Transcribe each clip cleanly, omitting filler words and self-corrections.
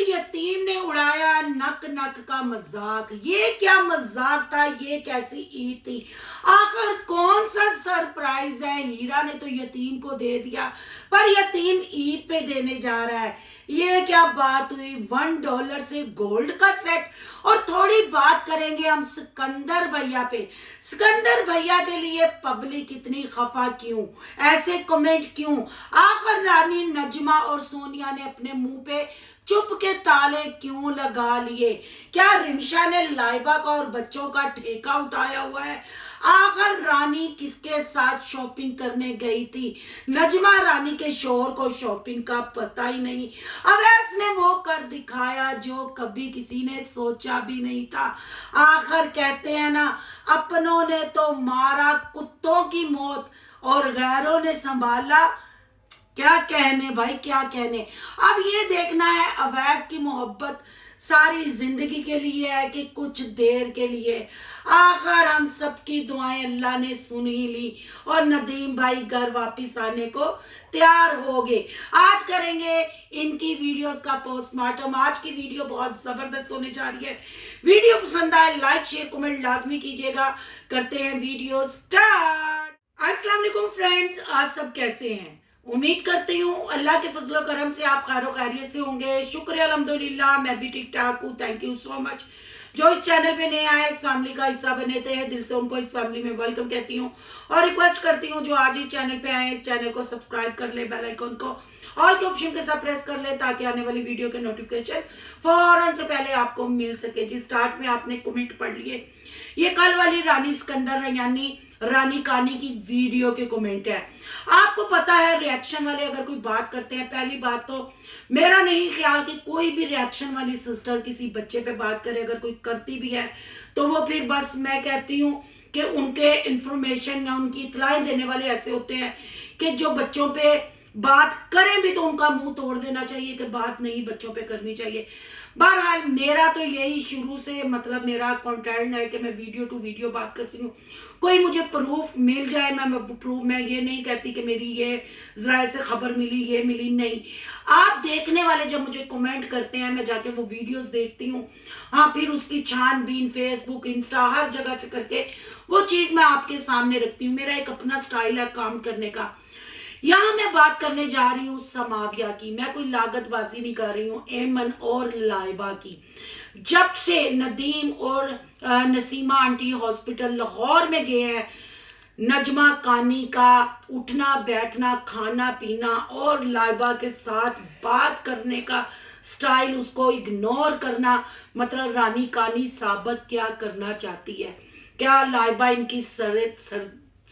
यतीम ने उड़ाया नक नक का मजाक। ये क्या मजाक था, ये कैसी ईद थी, आखिर कौन सा सरप्राइज है। हीरा ने तो यतीम को दे दिया, पर यतीम ईद पे देने जा रहा है। ये क्या बात हुई, $1 से गोल्ड का सेट। और थोड़ी बात करेंगे हम सिकंदर भैया पे। सिकंदर भैया के लिए पब्लिक इतनी खफा क्यों, ऐसे कमेंट क्यों। आखिर रानी नजमा और सोनिया ने अपने मुंह पे चुप के ताले क्यों लगा लिए। क्या रिमशा ने लाइबा का और बच्चों का ठेका उठाया हुआ है। आखिर रानी किसके साथ शॉपिंग करने गई थी। नजमा रानी के शोहर को शॉपिंग का पता ही नहीं। अवैस ने वो कर दिखाया जो कभी किसी ने सोचा भी नहीं था। आखिर कहते हैं ना, अपनों ने तो मारा कुत्तों की मौत और गैरों ने संभाला। क्या कहने भाई, क्या कहने। अब ये देखना है अवैस की मोहब्बत सारी जिंदगी के लिए है कि कुछ देर के लिए। आखिर हम सबकी दुआएं अल्लाह ने सुन ही ली और नदीम भाई घर वापस आने को तैयार हो गए। आज करेंगे इनकी वीडियोस का पोस्टमार्टम। आज की वीडियो बहुत जबरदस्त होने जा रही है। वीडियो पसंद आए लाइक शेयर कमेंट लाजमी कीजिएगा। करते हैं वीडियो स्टार्ट। अस्सलाम वालेकुम फ्रेंड्स, आज सब कैसे हैं। उम्मीद करती हूँ अल्लाह के फजलो करम से आप खैरो खैरियत से होंगे। शुक्रिया अल्हम्दुलिल्लाह, मैं भी ठीक ठाक हूँ। Thank you so much. जो इस चैनल पे नए आए, इस फैमिली का हिस्सा बने हैं, दिल से उनको इस फैमिली में वेलकम कहती हूँ और रिक्वेस्ट करती हूँ जो आज इस चैनल पे आए, इस चैनल को सब्सक्राइब कर ले, बेल आइकन को ऑल के ऑप्शन के साथ प्रेस कर ले ताकि आने वाली वीडियो के नोटिफिकेशन फौरन से पहले आपको मिल सके। जिस स्टार्ट में आपने कमेंट पढ़ लिए, ये कल वाली रानी सिकंदर यानी रानी कानी की वीडियो के कमेंट है। आपको पता है रिएक्शन वाले अगर कोई बात करते हैं, पहली बात तो मेरा नहीं ख्याल कि कोई भी रिएक्शन वाली सिस्टर किसी बच्चे पे बात करे। अगर कोई करती भी है तो वो फिर बस मैं कहती हूँ कि उनके इंफॉर्मेशन या उनकी इतलाएं देने वाले ऐसे होते हैं कि जो बच्चों पे बात करें भी तो उनका मुंह तोड़ देना चाहिए कि बात नहीं बच्चों पे करनी चाहिए। बहरहाल मेरा तो यही शुरू से मतलब मेरा कंटेंट है कि मैं वीडियो टू वीडियो बात करती हूँ। कोई मुझे प्रूफ मिल जाए, मैं ये नहीं कहती कि मेरी ये जराए से खबर मिली, ये मिली नहीं। आप देखने वाले जब मुझे कमेंट करते हैं, मैं जाके वो वीडियोस देखती हूँ। हाँ, फिर उसकी छानबीन फेसबुक इंस्टा हर जगह से करके वो चीज़ मैं आपके सामने रखती हूँ। मेरा एक अपना स्टाइल है काम करने का। यहाँ मैं बात करने जा रही हूँ समाविया की। मैं कोई लागतबाजी नहीं कर रही हूँ, एमन और लाइबा की। जब से नदीम और नसीमा आंटी हॉस्पिटल लाहौर में गए हैं, नजमा कानी का उठना बैठना खाना पीना और लाइबा के साथ बात करने का स्टाइल, उसको इग्नोर करना, मतलब रानी कानी साबित क्या करना चाहती है। क्या लाइबा इनकी सर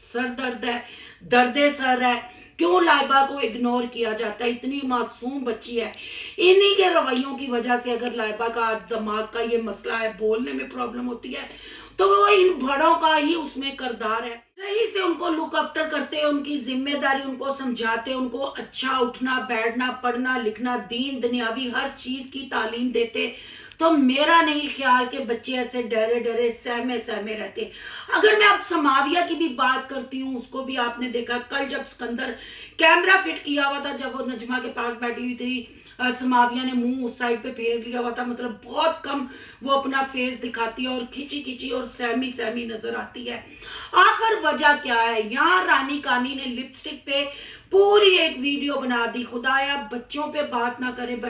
दर्द है, दर्द सर है। क्यों लाइबा को इग्नोर किया जाता है, इतनी मासूम बच्ची है। इन्हीं के रवैयों की वजह से अगर लाइबा का दिमाग का ये मसला है, बोलने में प्रॉब्लम होती है, तो वो इन बड़ों का ही उसमें करदार है। सही से उनको लुक आफ्टर करते हैं, उनकी जिम्मेदारी उनको समझाते, उनको अच्छा उठना बैठना पढ़ना लिखना दीन दुनियावी हर चीज की तालीम देते। तो मेरा नहीं ख्याल के बच्चे ऐसे डरे डरे सहमे सहमे रहते। अगर मैं अब समाविया की भी बात करती हूँ, उसको भी आपने देखा कल जब सिकंदर कैमरा फिट किया हुआ था, जब वो नजमा के पास बैठी हुई थी, समाविया ने मुंह उस साइड पे फेर लिया हुआ था। मतलब बहुत कम वो अपना फेस दिखाती है और खिंची खिंची और सहमी सहमी नजर आती है। आखिर वजह क्या है। यहाँ रानी कानी ने लिपस्टिक पे पूरी एक वीडियो बना दी। खुदाया बच्चों पे बात ना करे।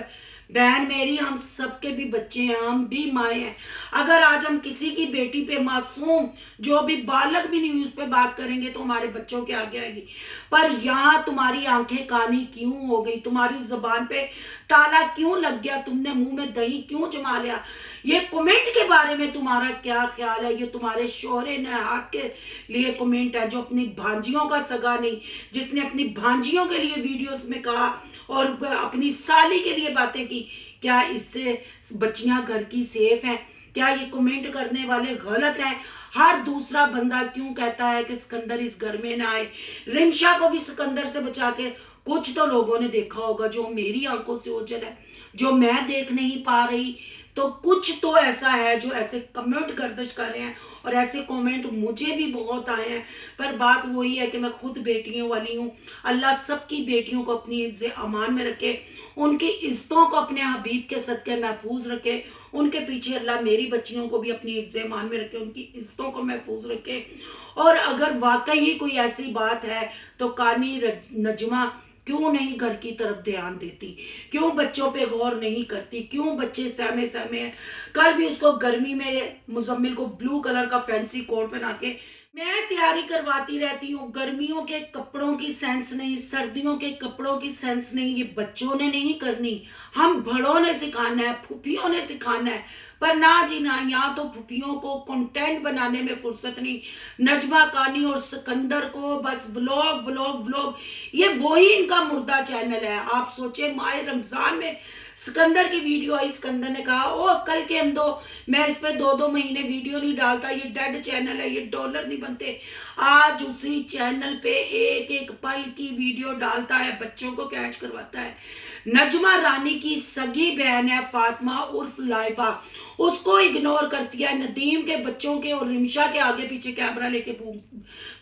बहन मेरी, हम सबके भी बच्चे हैं, हम भी माए हैं। अगर आज हम किसी की बेटी पे, मासूम जो अभी बालक भी नहीं हुई, उस पर बात करेंगे तो हमारे बच्चों के आगे आएगी। पर यहाँ तुम्हारी आंखें कानी क्यों हो गई, तुम्हारी जुबान पे ताला क्यों लग गया, तुमने मुंह में दही क्यों जमा लिया। ये कमेंट के बारे में तुम्हारा क्या ख्याल है। ये तुम्हारे शोहरे ने हाथ के लिए कमेंट है जो अपनी भांजियों का सगा नहीं, जिसने अपनी भांजियों के लिए वीडियोस में कहा और अपनी साली के लिए बातें की। क्या इससे बच्चियां घर की सेफ हैं। क्या ये कमेंट करने वाले गलत हैं। हर दूसरा बंदा क्यों कहता है कि सिकंदर इस घर में ना आए। रिमशा को भी सिकंदर से बचा के कुछ तो लोगों ने देखा होगा जो मेरी आंखों से ओझल है, जो मैं देख नहीं पा रही। तो कुछ तो ऐसा है जो ऐसे कमेंट गर्दिश कर रहे हैं, और ऐसे कमेंट मुझे भी बहुत आए हैं। पर बात वही है कि मैं खुद बेटियों वाली हूँ। अल्लाह सबकी बेटियों को अपनी इज्जत अमान में रखे, उनकी इज्जतों को अपने हबीब के सदके महफूज रखे, उनके पीछे अल्लाह मेरी बच्चियों को भी अपनी इज्जत अमान में रखे, उनकी इज्जतों को महफूज रखे। और अगर वाकई ही कोई ऐसी बात है तो कानी नजमा क्यों नहीं घर की तरफ ध्यान देती, क्यों बच्चों पे गौर नहीं करती, क्यों बच्चे सहमे सहमे हैं। कल भी उसको गर्मी में मुजम्मिल को ब्लू कलर का फैंसी कोट पहना के मैं तैयारी करवाती रहती हूँ। गर्मियों के कपड़ों की सेंस नहीं, सर्दियों के कपड़ों की सेंस नहीं, ये बच्चों ने नहीं करनी, हम बड़ों ने सिखाना है, फूफियों ने सिखाना है। पर ना जी ना, यहाँ तो फूफियों को कंटेंट बनाने में फुर्सत नहीं। नजमा कानी और सिकंदर को बस व्लॉग व्लॉग व्लॉग, ये वही इनका मुर्दा चैनल है। आप सोचे माह रमजान में सिकंदर की वीडियो आई, सिकंदर ने कहा ओ कल के अंदो मैं इस पे 2-2 महीने वीडियो नहीं डालता, ये डेड चैनल है, ये डॉलर नहीं बनते। आज उसी चैनल पे एक एक पल की वीडियो डालता है, बच्चों को कैच करवाता है। नजमा रानी की सगी बहन है फातिमा उर्फ लाइबा, उसको इग्नोर करती है, नदीम के बच्चों के और रिमशा के आगे पीछे कैमरा लेके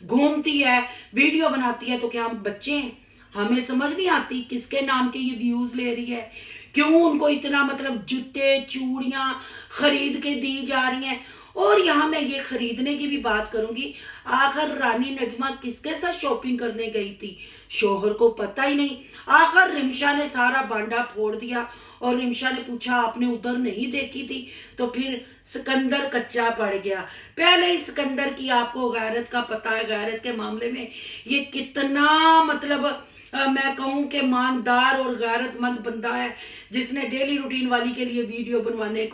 घूमती है, वीडियो बनाती है। तो क्या हम बच्चे हैं? हमें समझ नहीं आती किसके नाम के ये व्यूज ले रही है, क्यों उनको इतना मतलब जूते चूड़ियां खरीद के दी जा रही हैं। और यहाँ मैं ये खरीदने की भी बात करूंगी, आखिर रानी नजमा किसके साथ शॉपिंग करने गई थी, शोहर को पता ही नहीं। आखिर रिमशा ने सारा बांडा फोड़ दिया और रिमशा ने पूछा आपने उधर नहीं देखी थी, तो फिर सिकंदर कच्चा पड़ गया। पहले ही सिकंदर की आपको गैरत का पता है, गैरत के मामले में ये कितना मतलब मैं कहूँ कि ईमानदार और गैरतमंद बंदा है, जिसने डेली रूटीन वाली के लिए वीडियो बनाने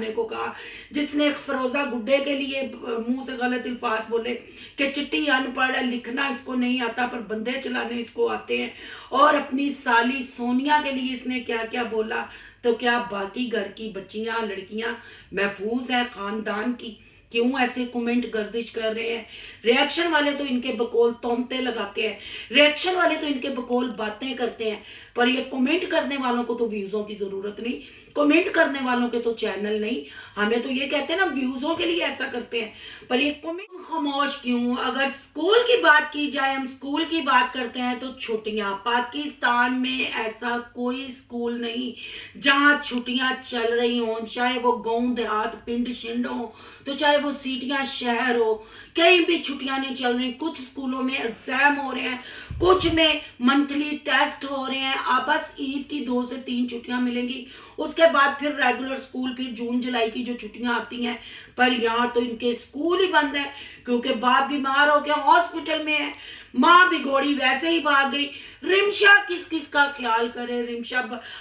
को कहा, जिसने फरोजा गुड्डे के लिए मुंह से गलत अल्फाज बोले कि चिट्ठी अनपढ़ है, लिखना इसको नहीं आता पर बंदे चलाने इसको आते हैं, और अपनी साली सोनिया के लिए इसने क्या क्या बोला। तो क्या बाकी घर की बच्चियां लड़कियां महफूज है खानदान की? क्यों ऐसे कमेंट गर्दिश कर रहे हैं? रिएक्शन वाले तो इनके बकौल तोमते लगाते हैं, रिएक्शन वाले तो इनके बकौल बातें करते हैं, पर ये कमेंट करने वालों को तो व्यूजों की जरूरत नहीं, कमेंट करने वालों के तो चैनल नहीं। हमें तो ये कहते हैं ना व्यूजों के लिए ऐसा करते हैं, पर ये कमेंट खामोश क्यों? अगर स्कूल की बात की जाए, हम स्कूल की बात करते हैं तो छुट्टियां, पाकिस्तान में ऐसा कोई स्कूल नहीं जहां छुट्टियां चल रही हों, चाहे वो गांव देहात पिंड शिंड हो, तो चाहे वो सीटियां शहर हो, कहीं भी छुट्टियां नहीं चल रही। कुछ स्कूलों में एग्जाम हो रहे हैं, कुछ में मंथली टेस्ट हो रहे हैं। अब बस ईद की 2 से 3 छुट्टियां मिलेंगी, उसके बाद फिर रेगुलर स्कूल, फिर जून जुलाई की जो छुट्टियां आती हैं। पर यहाँ तो इनके स्कूल ही बंद है क्योंकि बाप बीमार हो गया, हॉस्पिटल में है, माँ भी घोड़ी वैसे ही भाग गई। रिमशा किस किस का ख्याल करे? रिमशा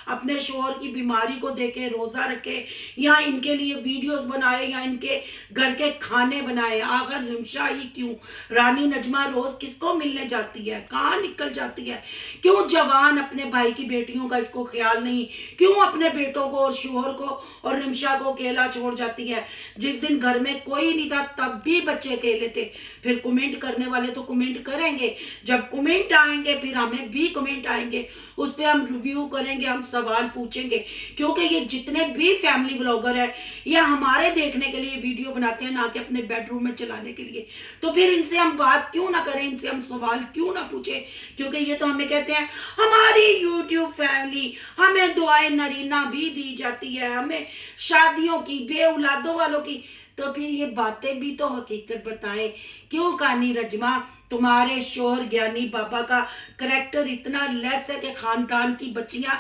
अपने शोहर की बीमारी को देखे, रोजा रखे, या इनके लिए वीडियोस बनाए, या इनके घर के खाने बनाए। आखिर रिमशा ही क्यों? रानी नजमा रोज किसको मिलने जाती है, कहाँ निकल जाती है? क्यों जवान अपने भाई की बेटियों का इसको ख्याल नहीं? क्यों अपने बेटों को और शोहर को और रिमशा को अकेला छोड़ जाती है? जिस दिन घर में कोई नहीं था तब भी बच्चे अकेले थे। फिर कमेंट करने वाले तो कमेंट करेंगे, जब कमेंट आएंगे फिर हमें भी कमेंट आएंगे, उस पर हम रिव्यू करेंगे, हम सवाल पूछेंगे। क्योंकि ये जितने भी फैमिली व्लॉगर है ये हमारे देखने के लिए वीडियो बनाते हैं, ना कि अपने बेडरूम में चलाने के लिए। तो फिर इनसे हम बात क्यों ना करें, इनसे हम सवाल क्यों ना पूछे? क्योंकि ये तो हमें कहते हैं हमारी यूट्यूब फैमिली, हमें दुआएं नरीना भी दी जाती है, हमें शादियों की, बे औलादों वालों की। तो फिर ये बातें भी तो हकीकत बताएं। क्यों कानी रजमा तुम्हारे शोहर ज्ञानी बाबा का करैक्टर इतना लेस है कि खानदान की बच्चियां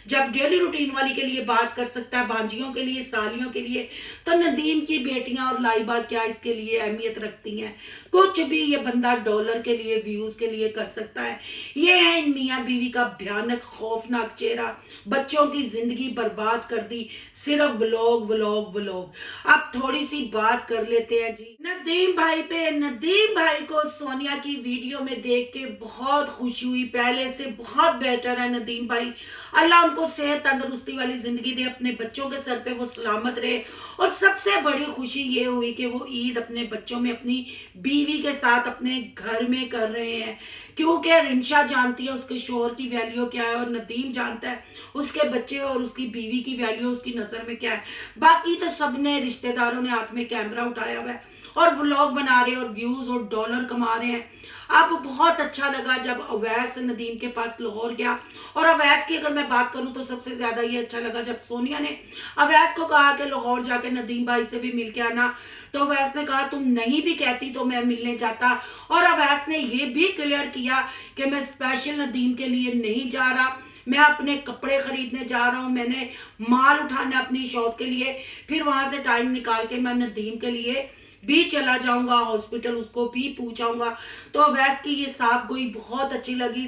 जब डेली रूटीन वाली के लिए बात कर सकता है, भांजियों के लिए, सालियों के लिए, तो नदीम की बेटियां और लाइबा क्या इसके लिए अहमियत रखती हैं? कुछ भी ये बंदा डॉलर के लिए, व्यूज के लिए कर सकता है। ये है इन मियाँ बीवी का भयानक खौफनाक चेहरा, बच्चों की जिंदगी बर्बाद कर दी सिर्फ व्लॉग व्लॉग व्लॉग। अब थोड़ी सी बात कर लेते हैं जी नदीम भाई पे। नदीम भाई को सोनिया की वीडियो में देख के बहुत खुशी हुई, पहले से बहुत बेटर है नदीम भाई। अल्लाह उनको सेहत तंदुरुस्ती वाली ज़िंदगी दे, अपने बच्चों के सर पे वो सलामत रहे। और सबसे बड़ी खुशी ये हुई कि वो ईद अपने बच्चों में अपनी बीवी के साथ अपने घर में कर रहे हैं, क्योंकि रिंशा जानती है उसके शोहर की वैल्यू क्या है और नदीम जानता है उसके बच्चे और उसकी बीवी की वैल्यू उसकी नज़र में क्या है। बाकी तो सब ने रिश्तेदारों ने हाथ में कैमरा उठाया हुआ है और व्लॉग बना रहे हैं और व्यूज़ और डॉलर कमा रहे हैं। अब बहुत अच्छा लगा जब अवैस नदीम के पास लाहौर गया। और अवैस की अगर मैं बात करूं तो सबसे ज़्यादा ये अच्छा लगा जब सोनिया ने अवैस को कहा कि लाहौर जाके नदीम भाई से भी मिल के आना, तो अवैस ने कहा तुम नहीं भी कहती तो मैं मिलने जाता। और अवैस ने ये भी क्लियर किया कि मैं स्पेशल नदीम के लिए नहीं जा रहा, मैं अपने कपड़े खरीदने जा रहा हूँ, मैंने माल उठाना अपनी शॉप के लिए, फिर वहां से टाइम निकाल के मैं नदीम के लिए भी चला जाऊंगा हॉस्पिटल, उसको भी पूछाऊंगा। तो अवैस की ये साफ गोई बहुत अच्छी लगी।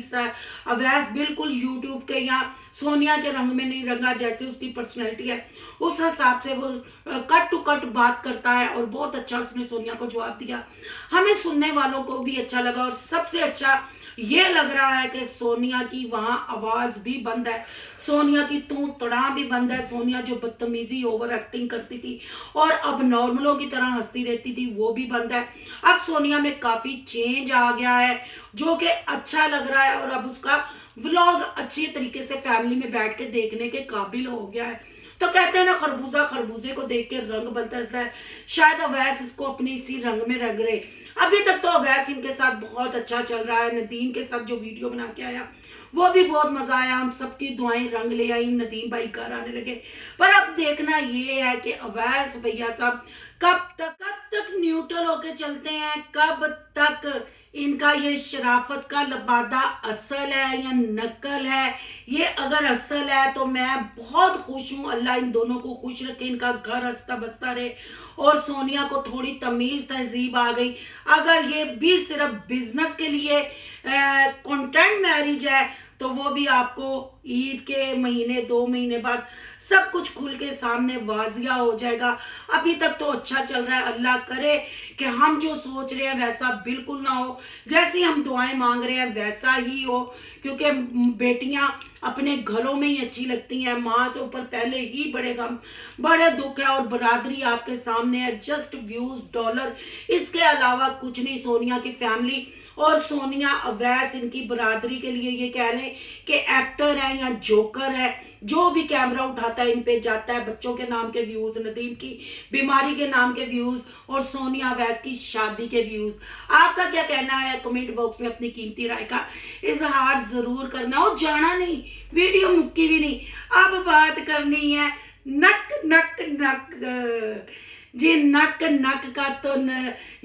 अवैस बिल्कुल यूट्यूब के या सोनिया के रंग में नहीं रंगा, जैसे उसकी पर्सनैलिटी है उस हिसाब से वो कट टू कट बात करता है और बहुत अच्छा उसने सोनिया को जवाब दिया। हमें सुनने वालों को भी अच्छा लगा और सबसे अच्छा ये लग रहा है कि सोनिया की वहां आवाज भी बंद है, सोनिया की तू तड़ा भी बंद है। सोनिया जो बदतमीजी ओवर एक्टिंग करती थी और अब नॉर्मलों की तरह हंसती रहती थी वो भी बंद है। अब सोनिया में काफी चेंज आ गया है जो कि अच्छा लग रहा है और अब उसका व्लॉग अच्छी तरीके से फैमिली में बैठ के देखने के काबिल हो गया है। तो कहते हैं ना खरबूजा खरबूजे को देख के रंग बदलता है, शायद अवैस इसको अपनी इसी रंग में रंग रहे। अभी तक तो अवैस इनके साथ बहुत अच्छा चल रहा है। नदीम के साथ जो वीडियो बना के आया वो भी बहुत मजा आया, हम सबकी दुआएं रंग ले आई, नदीम भाई घर आने लगे। पर अब देखना ये है कि अवैस भैया साहब कब तक न्यूट्रल होके चलते हैं, कब तक इनका ये शराफत का लबादा असल है या नकल है। ये अगर असल है तो मैं बहुत खुश हूँ, अल्लाह इन दोनों को खुश रखे, इनका घर हंसता बसता रहे और सोनिया को थोड़ी तमीज तहजीब आ गई। अगर ये भी सिर्फ बिजनेस के लिए कंटेंट मैरिज है तो वो भी आपको ईद के महीने 2 महीने बाद सब कुछ खुल के सामने वाजिया हो जाएगा। अभी तक तो अच्छा चल रहा है, अल्लाह करे कि हम जो सोच रहे हैं वैसा बिल्कुल ना हो, जैसी हम दुआएं मांग रहे हैं वैसा ही हो, क्योंकि बेटियां अपने घरों में ही अच्छी लगती हैं। माँ के ऊपर पहले ही बड़े गम बड़े दुख है और बरादरी आपके सामने है, जस्ट व्यूज डॉलर, इसके अलावा कुछ नहीं। सोनिया की फैमिली और सोनिया अवैस इनकी बरादरी के लिए ये कह लें कि एक्टर है या जोकर है, जो भी कैमरा उठाता है इन पे जाता है। बच्चों के नाम के व्यूज, नदीम की बीमारी के नाम के व्यूज और सोनिया अवैस की शादी के व्यूज। आपका क्या कहना है कमेंट बॉक्स में अपनी कीमती राय का इजहार जरूर करना। और जाना नहीं, वीडियो मुक्की भी नहीं, अब बात करनी है नक नक नक जी। नक नक का तो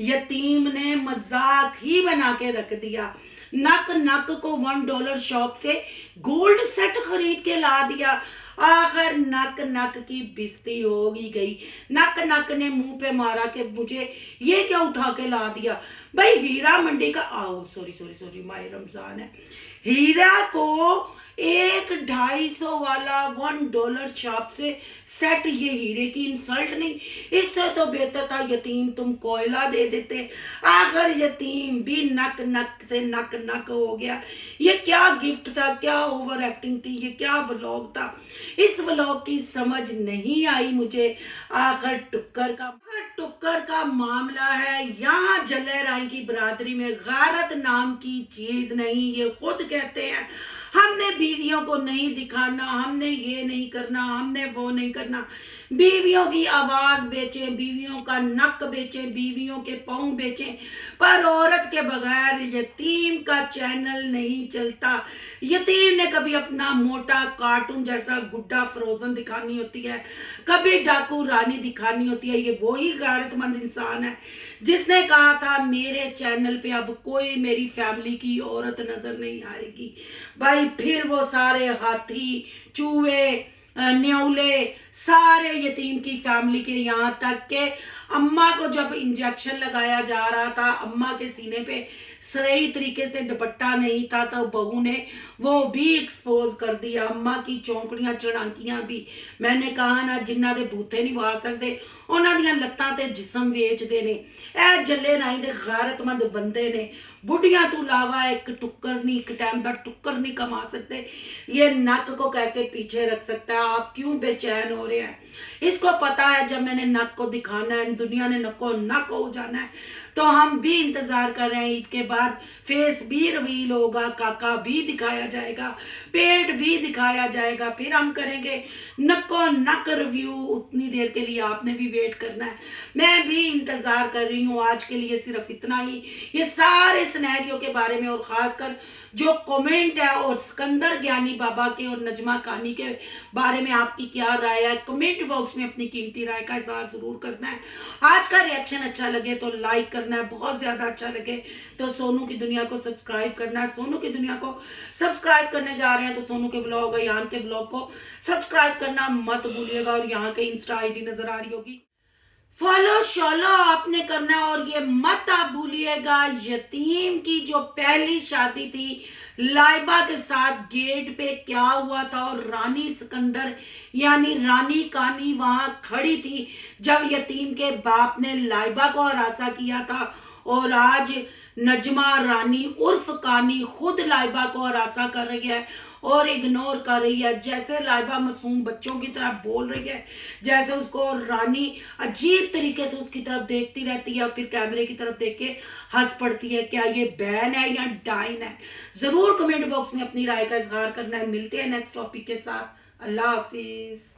यतीम ने मजाक ही बना के रख दिया। नक नक को $1 शॉप से गोल्ड सेट खरीद के ला दिया। आखिर नक नक की बेइज्जती होगी गई। नक नक ने मुंह पे मारा कि मुझे ये क्या उठा के ला दिया। भाई हीरा मंडी का सॉरी माह रमजान है। हीरा को 1-250 वाला $1 शॉप से सेट, ये हीरे की इंसल्ट नहीं, इससे तो बेहतर था यतीम तुम कोयला दे देते। आखिर यतीम भी नक नक से नक नक हो गया। ये क्या गिफ्ट था, क्या ओवर एक्टिंग थी, ये क्या व्लॉग था, इस व्लॉग की समझ नहीं आई मुझे। आखिर टुक्कर का मामला है। यहाँ जलेराई की बरादरी में गैरत नाम की चीज नहीं। ये खुद कहते हैं हमने बीवियों को नहीं दिखाना, हमने ये नहीं करना, हमने वो नहीं करना। बीवियों की आवाज बेचें, बीवियों का नक बेचें, बीवियों के पाँव बेचें, पर औरत के बगैर यतीम का चैनल नहीं चलता। यतीम ने कभी अपना मोटा कार्टून जैसा गुड्डा फ्रोजन दिखानी होती है, कभी डाकू रानी दिखानी होती है। ये वही गैरतमंद इंसान है जिसने कहा था मेरे चैनल पे अब कोई मेरी फैमिली की औरत नजर नहीं आएगी। भाई फिर वो सारे हाथी, चूहे, न्योले सारे यतीम की फैमिली के, यहाँ तक के अम्मा को जब इंजेक्शन लगाया जा रहा था, अम्मा के सीने पे सही तरीके से दुपट्टा नहीं था, तो बहू ने वो भी एक्सपोज कर दिया। अम्मा की चौंकड़ियां चढ़ांकियां भी, मैंने कहा ना जिन्ना दे बूथे नहीं पा सकते उन्हां दियां लत्तां ते जिस्म वेचदे ने। ए जल्ले राई दे गैरतमंद बंदे ने। बुढ़ियां तो अलावा एक टुक्कर नहीं, एक टाइम का टुक्कर नहीं कमा सकते। ये नक को कैसे पीछे रख सकता है? आप क्यों बेचैन हो रहे हैं? इसको पता है जब मैंने नक को दिखाना है, दुनिया ने नको नक हो जाना है, तो हम भी इंतजार कर रहे हैं। ईद के बाद फेस भी रिवील होगा, काका भी दिखाया जाएगा, पेट भी दिखाया जाएगा, फिर हम करेंगे नको नक रिव्यू। उतनी देर के लिए आपने भी वेट करना है, मैं भी इंतजार कर रही हूँ। आज के लिए सिर्फ इतना ही। ये सारे सिनेरियो के बारे में और खासकर जो कमेंट है, और सिकंदर ज्ञानी बाबा के और नजमा कानी के बारे में आपकी क्या राय है, कमेंट बॉक्स में अपनी कीमती राय का इजहार जरूर करना है। आज का रिएक्शन अच्छा लगे तो लाइक करना है, बहुत ज्यादा अच्छा लगे तो सोनू की दुनिया को सब्सक्राइब करना है। सोनू की दुनिया को सब्सक्राइब करने जा रहे हैं तो सोनू के ब्लॉग और यहाँ के ब्लॉग को सब्सक्राइब करना मत भूलिएगा। और यहाँ के इंस्टा आईडी नजर आ रही होगी, फॉलो शॉलो आपने करना है। और ये मत आप भूलिएगा, यतीम की जो पहली शादी थी लाइबा के साथ, गेट पे क्या हुआ था, और रानी सिकंदर यानी रानी कानी वहां खड़ी थी जब यतीम के बाप ने लाइबा को हरासा किया था। और आज नजमा रानी उर्फ कानी खुद लाइबा को हरासा कर रही है और इग्नोर कर रही है। जैसे लाइबा मासूम बच्चों की तरह बोल रही है, जैसे उसको रानी अजीब तरीके से उसकी तरफ देखती रहती है और फिर कैमरे की तरफ देख के हंस पड़ती है। क्या ये बैन है या डाइन है? जरूर कमेंट बॉक्स में अपनी राय का इजहार करना है। मिलते हैं नेक्स्ट टॉपिक के साथ। अल्लाह हाफिज।